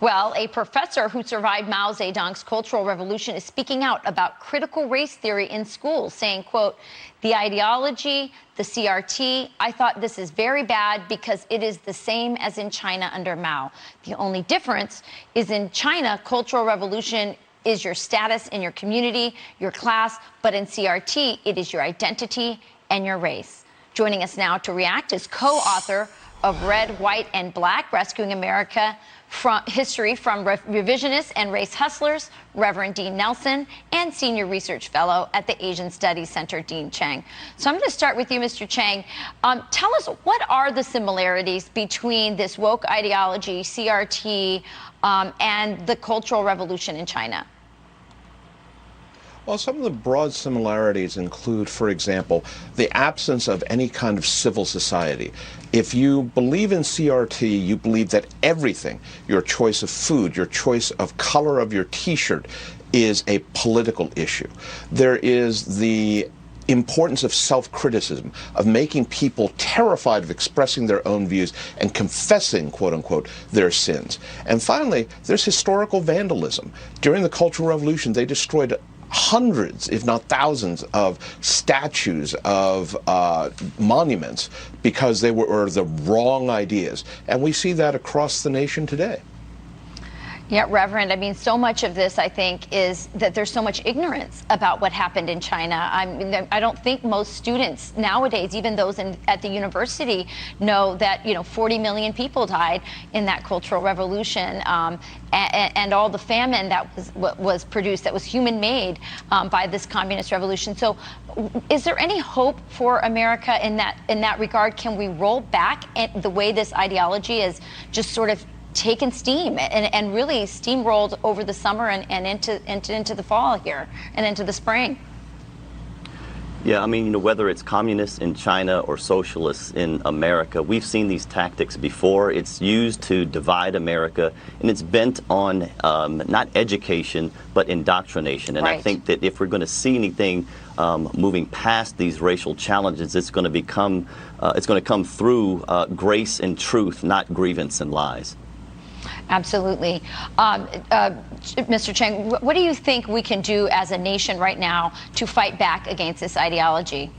Well, a professor who survived Mao Zedong's Cultural Revolution is speaking out about critical race theory in schools, saying, quote, "The ideology, the CRT, I thought this is very bad because it is the same as in China under Mao. The only difference is in China, Cultural Revolution is your status in your community, your class, but in CRT, it is your identity and your race." Joining us now to react is co-author of Red, White, and Black, Rescuing America from History from Revisionists and Race Hustlers, Reverend Dean Nelson, and Senior Research Fellow at the Asian Studies Center, Dean Cheng. So I'm going to start with you, Mr. Cheng. Tell us, what are the similarities between this woke ideology, CRT, and the Cultural Revolution in China? Well, some of the broad similarities include, for example, the absence of any kind of civil society. If you believe in CRT, you believe that everything, your choice of food, your choice of color of your T-shirt, is a political issue. There is the importance of self-criticism, of making people terrified of expressing their own views and confessing, quote-unquote, their sins. And finally, there's historical vandalism. During the Cultural Revolution, they destroyed hundreds, if not thousands, of statues, of monuments, because they were the wrong ideas. And we see that across the nation today. Yeah, Reverend, I mean, so much of this, I think, is that there's so much ignorance about what happened in China. I mean, I don't think most students nowadays, even those at the university, know that, 40 million people died in that Cultural Revolution, and all the famine that was produced, that was human-made by this communist revolution. So is there any hope for America in that regard? Can we roll back the way this ideology is just sort of taken steam and really steamrolled over the summer and into the fall here and into the spring? Yeah, I mean, whether it's communists in China or socialists in America, we've seen these tactics before. It's used to divide America, and it's bent on not education, but indoctrination. And right. I think that if we're going to see anything moving past these racial challenges, it's going to come through grace and truth, not grievance and lies. Absolutely. Mr. Cheng, what do you think we can do as a nation right now to fight back against this ideology?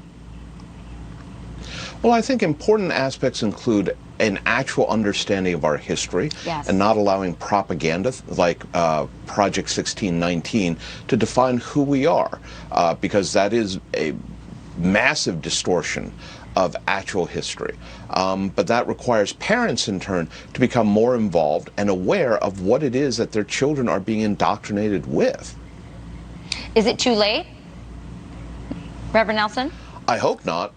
Well, I think important aspects include an actual understanding of our history, yes, and not allowing propaganda like Project 1619 to define who we are, because that is a massive distortion of actual history. But that requires parents, in turn, to become more involved and aware of what it is that their children are being indoctrinated with. Is it too late, Reverend Nelson? I hope not.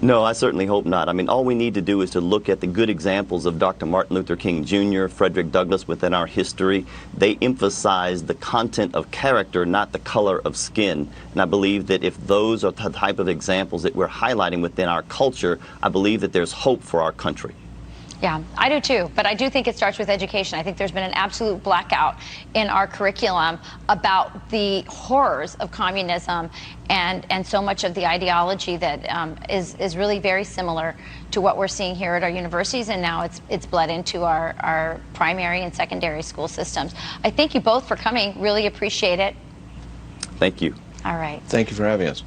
No, I certainly hope not. I mean, all we need to do is to look at the good examples of Dr. Martin Luther King Jr., Frederick Douglass within our history. They emphasize the content of character, not the color of skin. And I believe that if those are the type of examples that we're highlighting within our culture, I believe that there's hope for our country. Yeah, I do too, but I do think it starts with education. I think there's been an absolute blackout in our curriculum about the horrors of communism and so much of the ideology that is really very similar to what we're seeing here at our universities, and now it's bled into our primary and secondary school systems. I thank you both for coming. Really appreciate it. Thank you. All right. Thank you for having us.